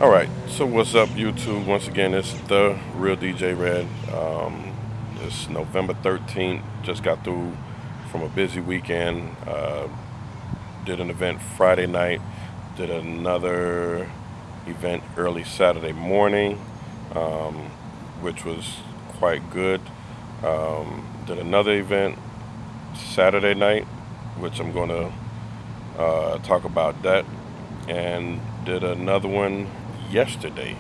Alright, so what's up YouTube? Once again, it's the real DJ Red. It's November 13th. Just got through from a busy weekend. Did an event Friday night. Did another event early Saturday morning, which was quite good. Did another event Saturday night, which I'm going to talk about that. And did another one yesterday,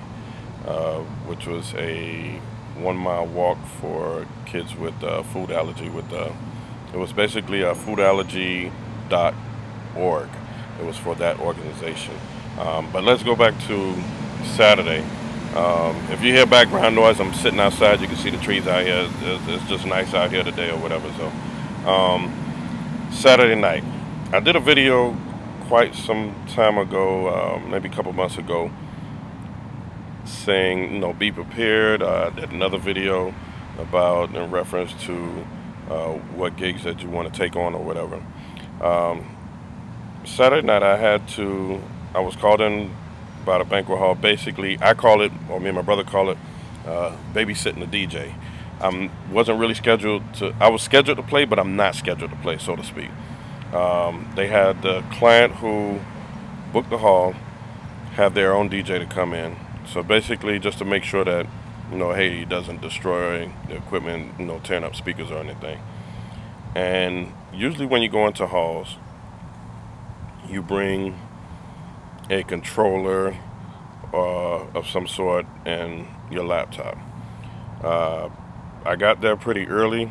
which was a 1 mile walk for kids with food allergy. It was basically a foodallergy.org. It was for that organization. But let's go back to Saturday. If you hear background noise, I'm sitting outside. You can see the trees out here. It's just nice out here today or whatever. So Saturday night, I did a video quite some time ago, maybe a couple months ago, saying, be prepared. I did another video about in reference to what gigs that you want to take on or whatever. Saturday night I was called in by the banquet hall. Basically, I call it, or me and my brother call it, babysitting the DJ. I was scheduled to play, but I'm not scheduled to play, so to speak. They had the client who booked the hall have their own DJ to come in. So basically, just to make sure that, hey, he doesn't destroy the equipment, tearing up speakers or anything. And usually when you go into halls, you bring a controller of some sort and your laptop. I got there pretty early.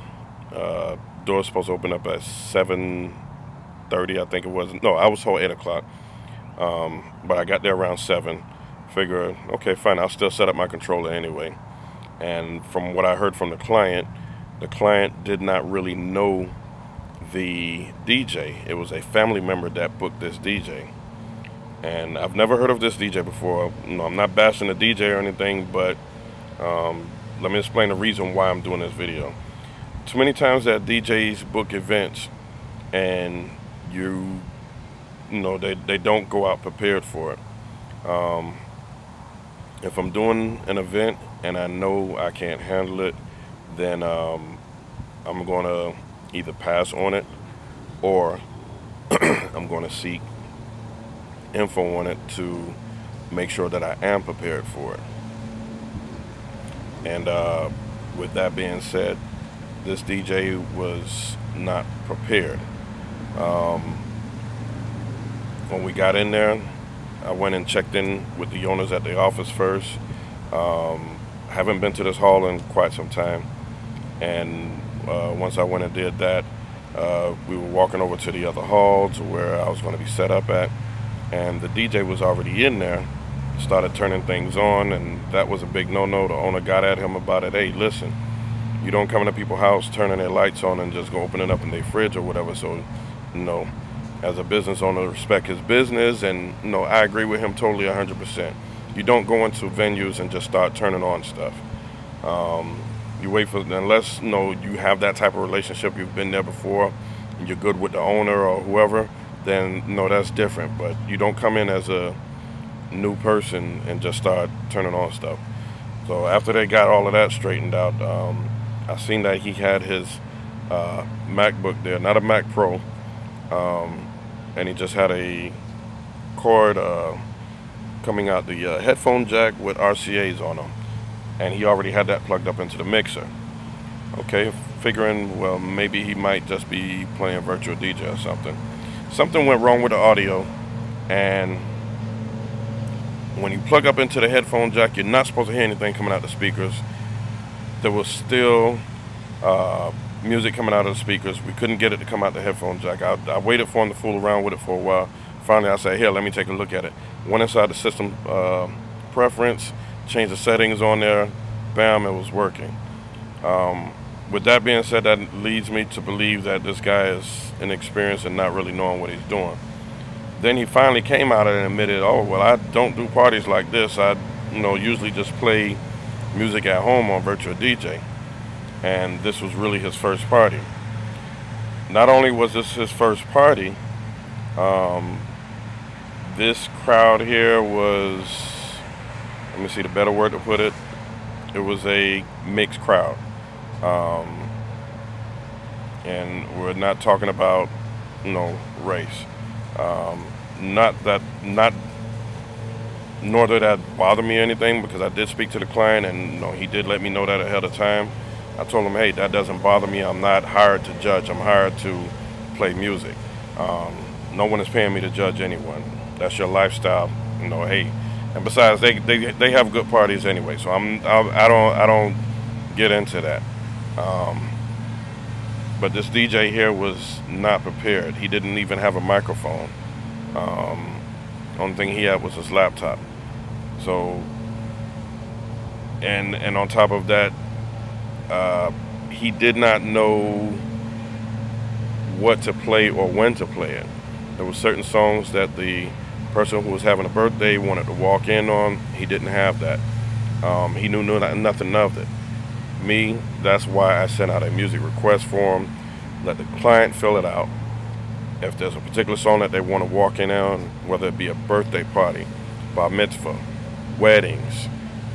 Doors supposed to open up at 7:30, I think it was. No, I was told 8 o'clock. But I got there around 7. Figure, okay, fine, I'll still set up my controller anyway. And from what I heard from the client did not really know the DJ. It was a family member that booked this DJ. And I've never heard of this DJ before. I'm not bashing the DJ or anything, but let me explain the reason why I'm doing this video. Too many times that DJs book events and they don't go out prepared for it. If I'm doing an event and I know I can't handle it, then I'm going to either pass on it or I'm going to seek info on it to make sure that I am prepared for it. And with that being said, this DJ was not prepared. When we got in there, I went and checked in with the owners at the office first. Haven't been to this hall in quite some time. And once I went and did that, we were walking over to the other hall to where I was going to be set up at. And the DJ was already in there, started turning things on, and that was a big no-no. The owner got at him about it. Hey, listen, you don't come into people's house turning their lights on and just go open it up in their fridge or whatever. So, as a business owner, respect his business, and I agree with him totally 100%. You don't go into venues and just start turning on stuff. You wait for, unless you have that type of relationship, you've been there before, and you're good with the owner or whoever, then that's different. But you don't come in as a new person and just start turning on stuff. So after they got all of that straightened out, I seen that he had his MacBook there, not a Mac Pro. And he just had a cord coming out the headphone jack with RCAs on them, and he already had that plugged up into the mixer. Okay, figuring, well, maybe he might just be playing virtual DJ or something. Something went wrong with the audio, and when you plug up into the headphone jack, you're not supposed to hear anything coming out the speakers. There was still music coming out of the speakers. We couldn't get it to come out the headphone jack. I waited for him to fool around with it for a while. Finally, I said, here, let me take a look at it. Went inside the system preference, changed the settings on there. Bam, it was working. With that being said, that leads me to believe that this guy is inexperienced and not really knowing what he's doing. Then he finally came out and admitted, oh, well, I don't do parties like this. I usually just play music at home on Virtual DJ. And this was really his first party. Not only was this his first party, this crowd here was let me see the better word to put it. It was a mixed crowd, um, and we're not talking about race. Um, not nor did that bother me or anything, because I did speak to the client, and he did let me know that ahead of time. I told him, hey, that doesn't bother me. I'm not hired to judge. I'm hired to play music. Um, no one is paying me to judge anyone. That's your lifestyle. Hey, and besides, they have good parties anyway. So I don't get into that. Um, but this DJ here was not prepared. He didn't even have a microphone. Only thing he had was his laptop. So, and on top of that, he did not know what to play or when to play it. There were certain songs that the person who was having a birthday wanted to walk in on. He didn't have that. He knew nothing of it. Me, that's why I sent out a music request form. Let the client fill it out. If there's a particular song that they want to walk in on, whether it be a birthday party, bar mitzvah, weddings,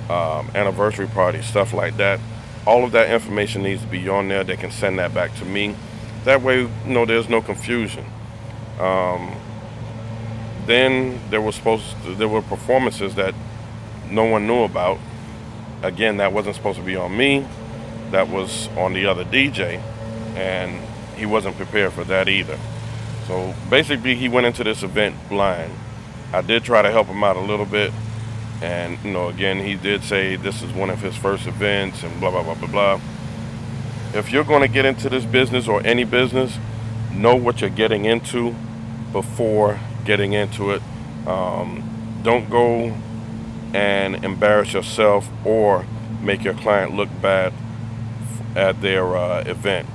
anniversary parties, stuff like that, all of that information needs to be on there. They can send that back to me. That way, there's no confusion. Then there were performances that no one knew about. Again, that wasn't supposed to be on me. That was on the other DJ, and he wasn't prepared for that either. So basically, he went into this event blind. I did try to help him out a little bit, and again, he did say this is one of his first events and blah blah blah blah blah. If you're going to get into this business or any business, know what you're getting into before getting into it. Don't go and embarrass yourself or make your client look bad at their event.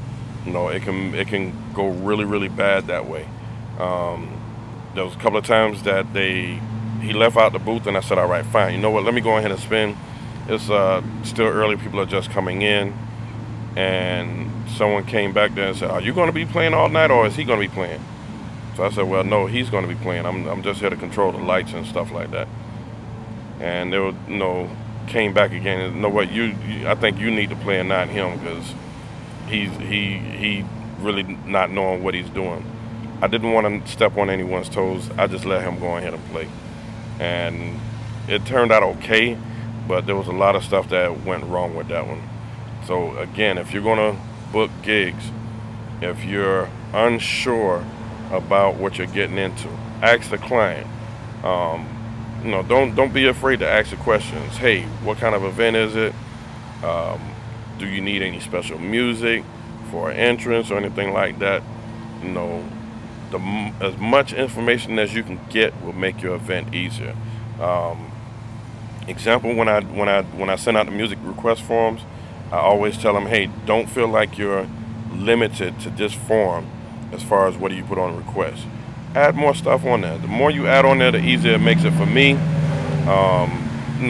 It can go really, really bad that way. There was a couple of times that he left out the booth, and I said, all right, fine. You know what? Let me go ahead and spin. It's still early. People are just coming in. And someone came back there and said, are you going to be playing all night, or is he going to be playing? So I said, well, no, he's going to be playing. I'm just here to control the lights and stuff like that. And they were, came back again. And, what? I think you need to play and not him, because he really not knowing what he's doing. I didn't want to step on anyone's toes. I just let him go ahead and play. And it turned out okay, but there was a lot of stuff that went wrong with that one. So again, if you're going to book gigs, if you're unsure about what you're getting into, ask the client. Don't be afraid to ask the questions. Hey, what kind of event is it? Do you need any special music for an entrance or anything like that? As much information as you can get will make your event easier. Example, when I send out the music request forms, I always tell them, hey, don't feel like you're limited to this form as far as what do you put on request. Add more stuff on there. The more you add on there, the easier it makes it for me.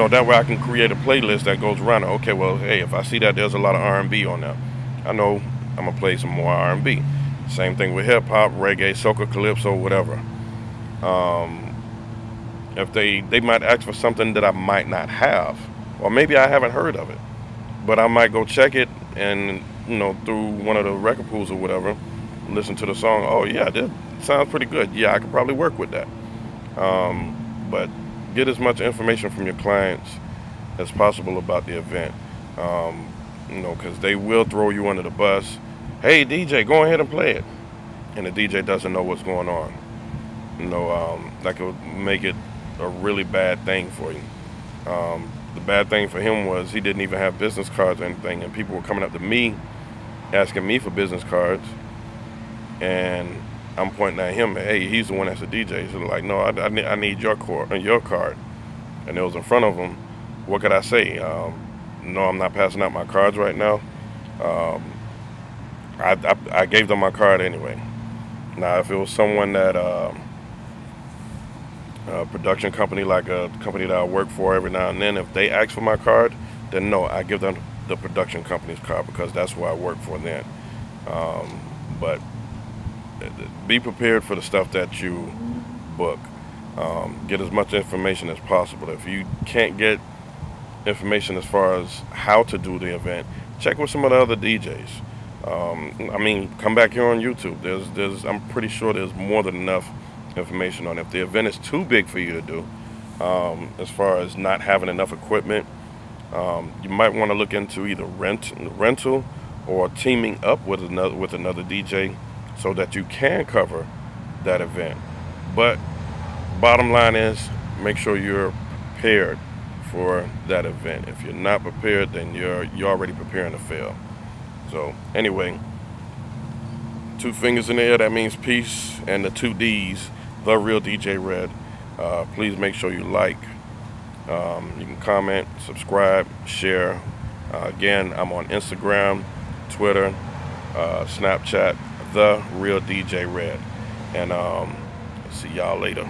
That way I can create a playlist that goes around it. Okay, well, hey, if I see that there's a lot of R&B on there, I know I'm gonna play some more R&B. Same thing with hip hop, reggae, soca, calypso, whatever. If they might ask for something that I might not have, or maybe I haven't heard of it, but I might go check it and through one of the record pools or whatever, listen to the song. Oh yeah, that sounds pretty good. Yeah, I could probably work with that. But get as much information from your clients as possible about the event, because they will throw you under the bus. Hey DJ, go ahead and play it, and the DJ doesn't know what's going on. That could make it a really bad thing for you. The bad thing for him was he didn't even have business cards or anything, and people were coming up to me asking me for business cards, and I'm pointing at him. Hey, he's the one that's a DJ. So like, no, I need your card, and it was in front of him. What could I say? No, I'm not passing out my cards right now. I gave them my card anyway. Now, if it was someone that a production company, like a company that I work for every now and then, if they ask for my card, then no, I give them the production company's card, because that's where I work for then. But be prepared for the stuff that you book. Get as much information as possible. If you can't get information as far as how to do the event, check with some of the other DJs. I mean, come back here on YouTube. I'm pretty sure there's more than enough information on it. If the event is too big for you to do, as far as not having enough equipment, you might want to look into either rental or teaming up with another DJ so that you can cover that event. But bottom line is, make sure you're prepared for that event. If you're not prepared, then you're already preparing to fail. So anyway, 2 fingers in the air, that means peace, and the 2 D's, The Real DJ Red. Please make sure you like. You can comment, subscribe, share. Again, I'm on Instagram, Twitter, Snapchat, The Real DJ Red. And see y'all later.